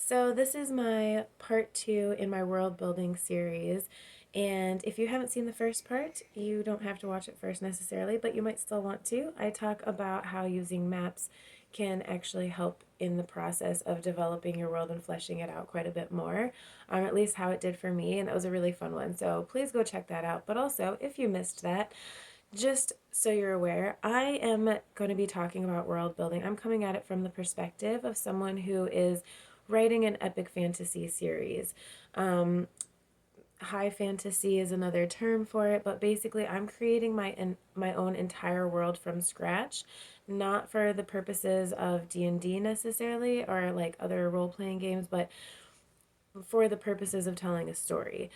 So this is my part 2 in my world building series. And if you haven't seen the first part, you don't have to watch it first necessarily, but you might still want to. I talk about how using maps can actually help in the process of developing your world and fleshing it out quite a bit more, at least how it did for me. And that was a really fun one. So please go check that out. But also, if you missed that, just so you're aware, I am going to be talking about world building. I'm coming at it from the perspective of someone who is writing an epic fantasy series. Um, High fantasy is another term for it, but basically, I'm creating my own entire world from scratch, not for the purposes of D&D necessarily or like other role playing games, but for the purposes of telling a story.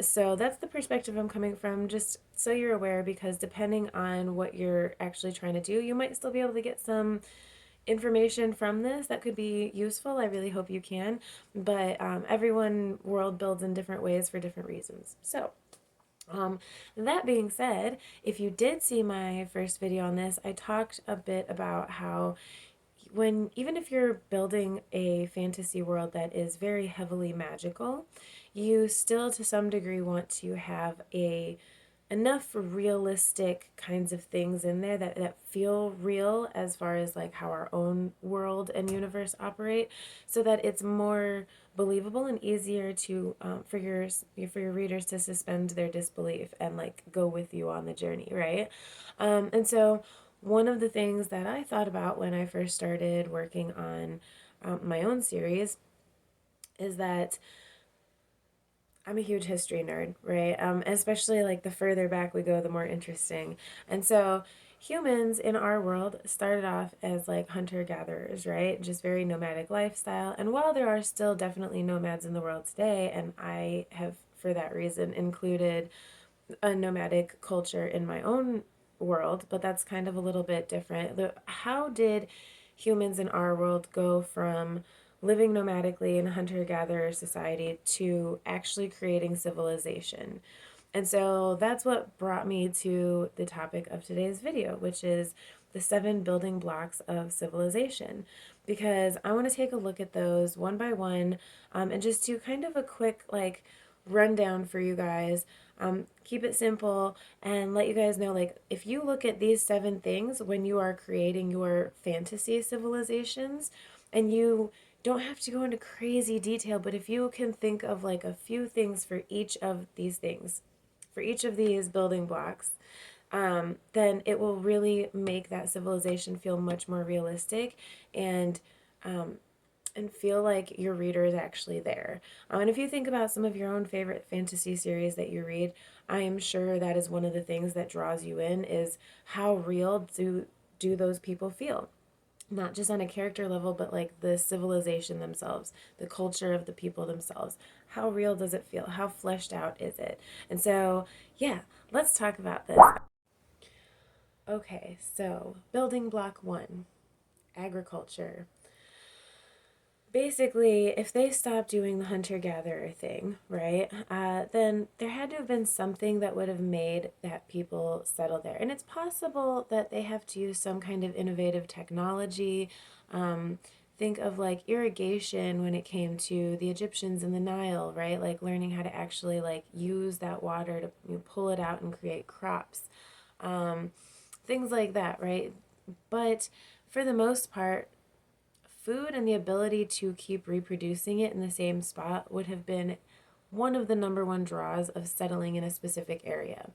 So that's the perspective I'm coming from, just so you're aware, because depending on what you're actually trying to do, you might still be able to get some information from this that could be useful. I really hope you can. But everyone world builds in different ways for different reasons. So, um, that being said, if you did see my first video on this, I talked a bit about how when even if you're building a fantasy world that is very heavily magical, you still to some degree want to have a enough realistic kinds of things in there that feel real as far as like how our own world and universe operate, so that it's more believable and easier to for your readers to suspend their disbelief and like go with you on the journey, right? And so one of the things that I thought about when I first started working on my own series is that I'm a huge history nerd, right? Especially like the further back we go, the more interesting. And so humans in our world started off as like hunter gatherers, right? Just very nomadic lifestyle. And while there are still definitely nomads in the world today, and I have for that reason included a nomadic culture in my own world, but that's kind of a little bit different. How did humans in our world go from living nomadically in a hunter gatherer society to actually creating civilization? And so that's what brought me to the topic of today's video, which is the 7 building blocks of civilization. Because I want to take a look at those one by one, and just do kind of a quick, like, rundown for you guys. Keep it simple and let you guys know, like, if you look at these 7 things when you are creating your fantasy civilizations, and you don't have to go into crazy detail, but if you can think of like a few things for each of these things, for each of these building blocks, then it will really make that civilization feel much more realistic and um, and feel like your reader is actually there. And if you think about some of your own favorite fantasy series that you read, I am sure that is one of the things that draws you in is how real do those people feel, not just on a character level, but like the civilization themselves, the culture of the people themselves. How real does it feel? How fleshed out is it? And so, yeah, let's talk about this. Okay, so building block 1, agriculture. Basically, if they stopped doing the hunter gatherer thing, right, then there had to have been something that would have made that people settle there. And it's possible that they have to use some kind of innovative technology. Think of like irrigation when it came to the Egyptians in the Nile, right? Like learning how to actually like use that water to pull it out and create crops. Um, Things like that, right? But for the most part, food and the ability to keep reproducing it in the same spot would have been one of the number one draws of settling in a specific area.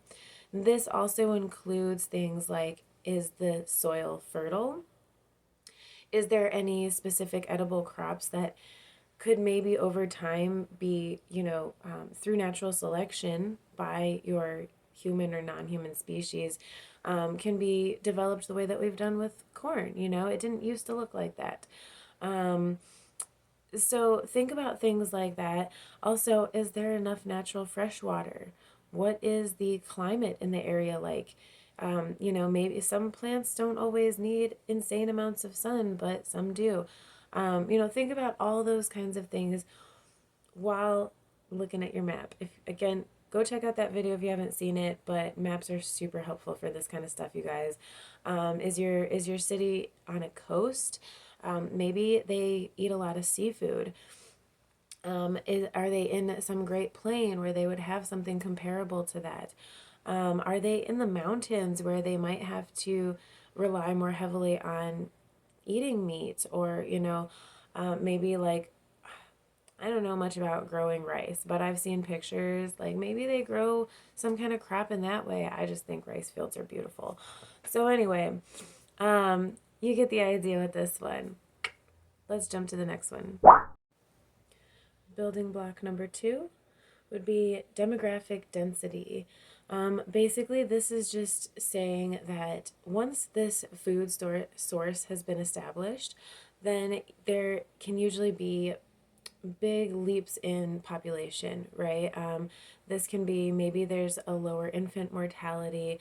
This also includes things like, is the soil fertile? Is there any specific edible crops that could maybe over time be, through natural selection by your human or non human species, can be developed the way that we've done with corn? It didn't used to look like that. Um, so think about things like that. Also, is there enough natural fresh water? What is the climate in the area like? Maybe some plants don't always need insane amounts of sun, but some do. Think about all those kinds of things while looking at your map. If again, go check out that video if you haven't seen it. But maps are super helpful for this kind of stuff, you guys. Is your city on a coast? Maybe they eat a lot of seafood. Are they in some great plain where they would have something comparable to that? Are they in the mountains where they might have to rely more heavily on eating meat, or, maybe like, I don't know much about growing rice, but I've seen pictures, like maybe they grow some kind of crop in that way. I just think rice fields are beautiful. So anyway, you get the idea with this one. Let's jump to the next one. Building block number 2 would be demographic density. Basically, this is just saying that once this source has been established, then there can usually be big leaps in population, right? This can be, maybe there's a lower infant mortality.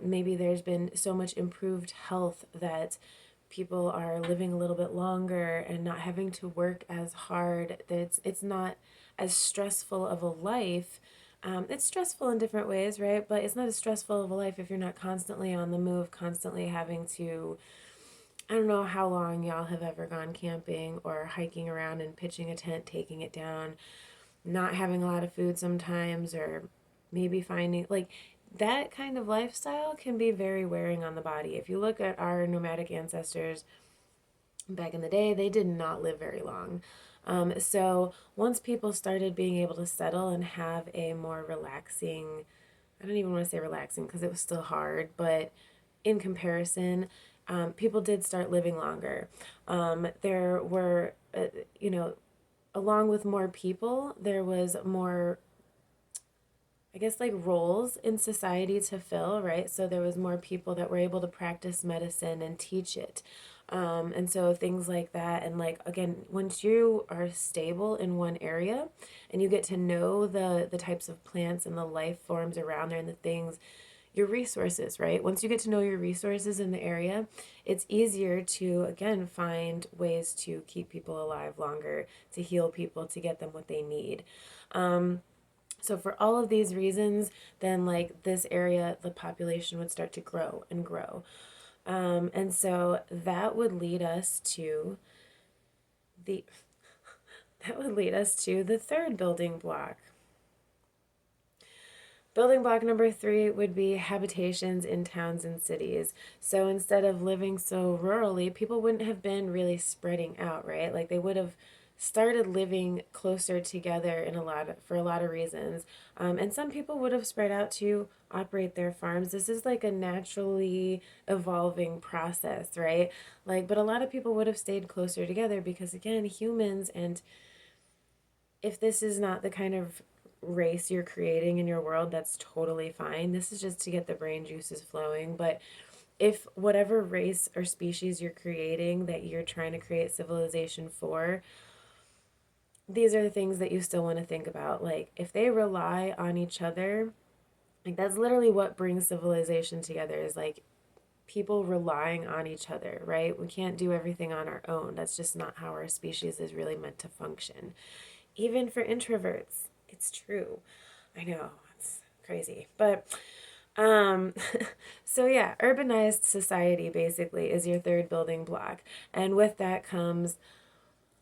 Maybe there's been so much improved health that people are living a little bit longer and not having to work as hard. That it's not as stressful of a life. It's stressful in different ways, right? But it's not as stressful of a life if you're not constantly on the move, constantly having to, I don't know how long y'all have ever gone camping or hiking around and pitching a tent, taking it down, not having a lot of food sometimes, or maybe finding, like, that kind of lifestyle can be very wearing on the body. If you look at our nomadic ancestors back in the day, they did not live very long. So once people started being able to settle and have a more relaxing, I don't even want to say relaxing because it was still hard, but in comparison, people did start living longer. There were, along with more people, there was more, I guess, like roles in society to fill, right? So there was more people that were able to practice medicine and teach it. And so things like that. And like, again, once you are stable in one area and you get to know the types of plants and the life forms around there and the things, your resources, right? Once you get to know your resources in the area, it's easier to, again, find ways to keep people alive longer, to heal people, to get them what they need. So for all of these reasons, then like this area, the population would start to grow and grow. And so that would lead us to the the third building block. Building block number 3 would be habitations in towns and cities. So instead of living so rurally, people wouldn't have been really spreading out, right? Like they would have started living closer together for a lot of reasons. And some people would have spread out to operate their farms. This is like a naturally evolving process, right? Like, but a lot of people would have stayed closer together because, again, humans, and if this is not the kind of race you're creating in your world, that's totally fine. This is just to get the brain juices flowing. But if whatever race or species you're creating, that you're trying to create civilization for, these are the things that you still want to think about. Like, if they rely on each other, like, that's literally what brings civilization together, is like people relying on each other, right? We can't do everything on our own. That's just not how our species is really meant to function. Even for introverts, it's true. I know, it's crazy. But um so yeah, urbanized society basically is your third building block. And with that comes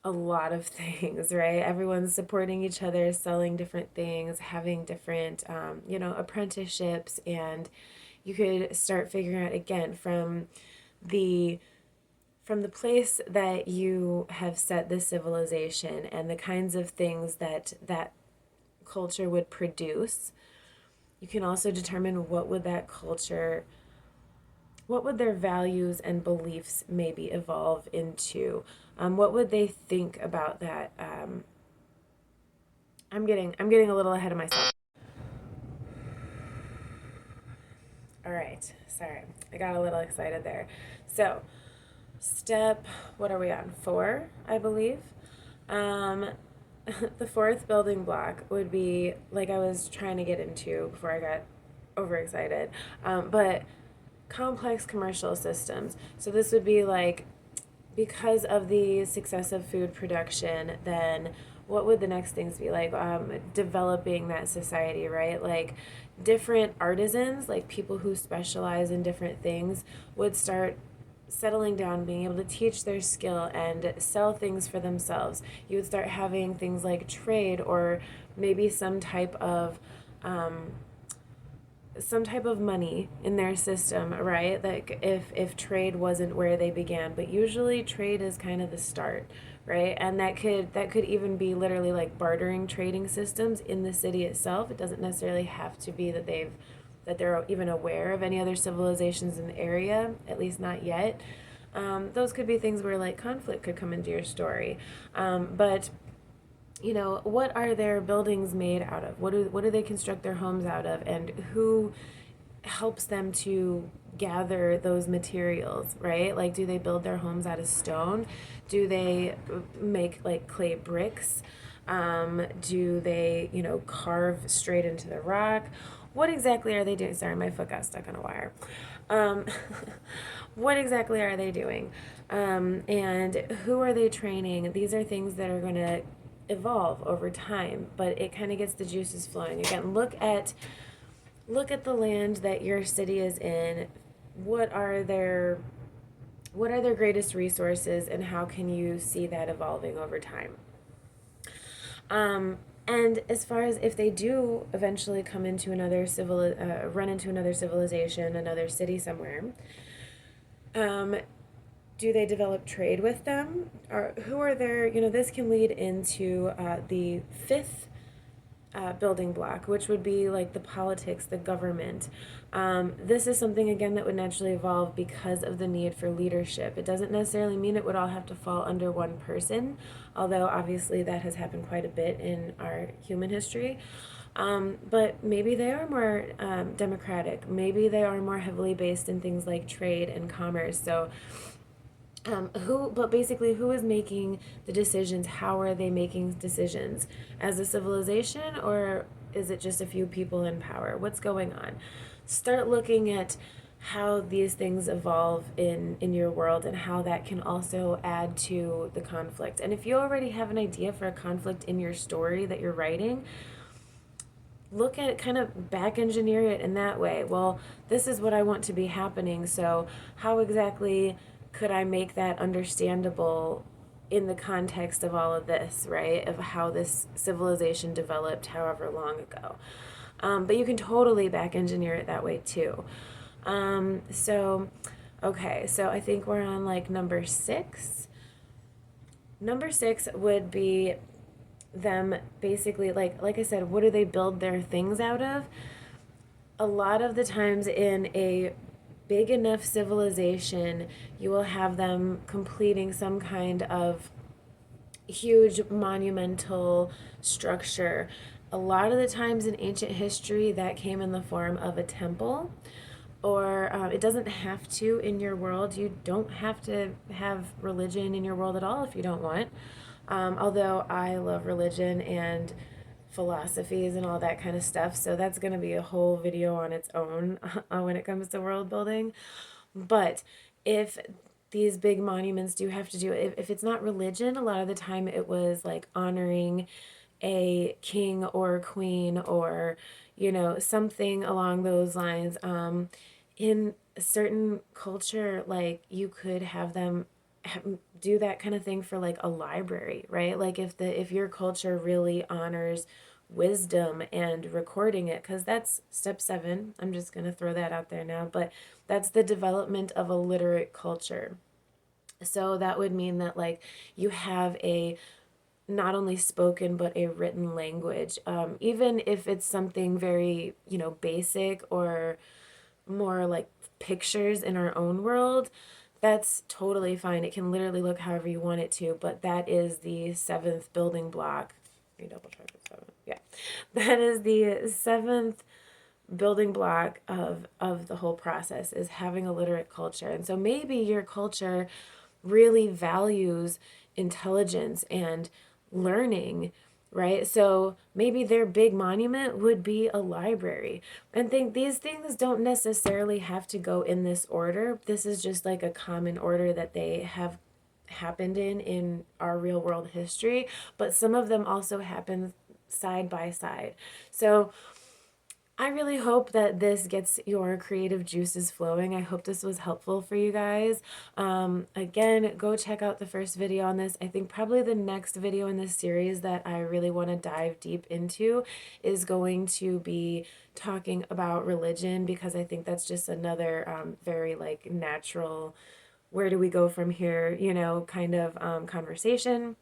a lot of things, right? Everyone's supporting each other, selling different things, having different apprenticeships, and you could start figuring out, again, the from the place that you have set this civilization and the kinds of things that culture would produce. You can also determine what would their values and beliefs maybe evolve into. What would they think about that? I'm getting a little ahead of myself. All right, sorry, I got a little excited there. So, what are we on? 4, I believe. Um, the fourth building block would be, like I was trying to get into before I got overexcited, but complex commercial systems. So this would be like, because of the success of food production, then what would the next things be like? Developing that society, right? Like different artisans, like people who specialize in different things, would start settling down, being able to teach their skill and sell things for themselves. You would start having things like trade, or maybe some type of money in their system, right? Like if trade wasn't where they began, but usually trade is kind of the start, right? And that could even be literally like bartering trading systems in the city itself. It doesn't necessarily have to be that they're even aware of any other civilizations in the area, at least not yet. Those could be things where like conflict could come into your story, but what are their buildings made out of? What do they construct their homes out of? And who helps them to gather those materials, right? Like, do they build their homes out of stone? Do they make like clay bricks? Do they, carve straight into the rock? What exactly are they doing? Sorry, my foot got stuck on a wire. Um, what exactly are they doing? And who are they training? These are things that are going to evolve over time, but it kind of gets the juices flowing. Again, look at the land that your city is in. What are their greatest resources, and how can you see that evolving over time? And as far as if they do eventually come into run into another civilization, another city somewhere, um, do they develop trade with them? Or who are their, this can lead into the fifth building block, which would be like the politics, the government. This is something, again, that would naturally evolve because of the need for leadership. It doesn't necessarily mean it would all have to fall under one person, although obviously that has happened quite a bit in our human history. But maybe they are more democratic. Maybe they are more heavily based in things like trade and commerce. So but basically, who is making the decisions? How are they making decisions? As a civilization, or is it just a few people in power? What's going on? Start looking at how these things evolve in your world, and how that can also add to the conflict. And if you already have an idea for a conflict in your story that you're writing, look at it, kind of back engineer it in that way. Well, this is what I want to be happening, so how exactly could I make that understandable in the context of all of this, right? Of how this civilization developed however long ago. But you can totally back engineer it that way too. So, okay, so I think we're on like number 6. Number 6 would be them basically, like I said, what do they build their things out of? A lot of the times in a big enough civilization, you will have them completing some kind of huge monumental structure. A lot of the times in ancient history, that came in the form of a temple, or it doesn't have to in your world. You don't have to have religion in your world at all if you don't want. Although I love religion and philosophies and all that kind of stuff, so that's going to be a whole video on its own when it comes to world building. But if these big monuments do have to do, if it's not religion, a lot of the time it was like honoring a king or queen, or something along those lines. In a certain culture, like, you could have them do that kind of thing for like a library, right? Like if your culture really honors wisdom and recording it, because that's step 7. I'm just going to throw that out there now, but that's the development of a literate culture. So that would mean that, like, you have a not only spoken but a written language, even if it's something very basic, or more like pictures in our own world. That's totally fine. It can literally look however you want it to, but that is the 7th building block. Let me double check the 7th. Yeah, that is the 7th building block of the whole process, is having a literate culture. And so maybe your culture really values intelligence and learning, right? So maybe their big monument would be a library. And think these things don't necessarily have to go in this order. This is just like a common order that they have happened in our real world history, but some of them also happen side by side. So I really hope that this gets your creative juices flowing. I hope this was helpful for you guys. Again, go check out the first video on this. I think probably the next video in this series that I really want to dive deep into is going to be talking about religion, because I think that's just another very like natural, where do we go from here, kind of conversation.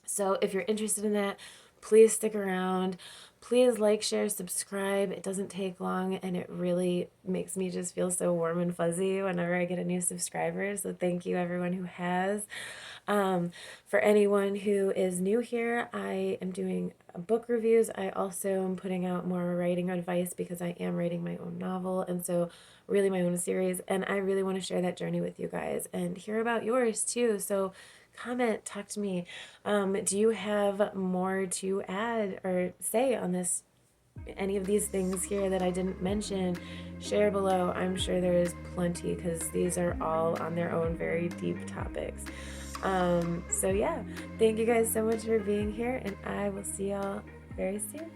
So if you're interested in that, please stick around. Please like, share, subscribe. It doesn't take long, and it really makes me just feel so warm and fuzzy whenever I get a new subscriber. So thank you everyone who has. For anyone who is new here, I am doing book reviews. I also am putting out more writing advice because I am writing my own novel, and so really my own series, and I really want to share that journey with you guys and hear about yours too. So comment, talk to me. Do you have more to add or say on this? Any of these things here that I didn't mention, share below. I'm sure there is plenty, because these are all on their own very deep topics. So yeah, thank you guys so much for being here, and I will see y'all very soon.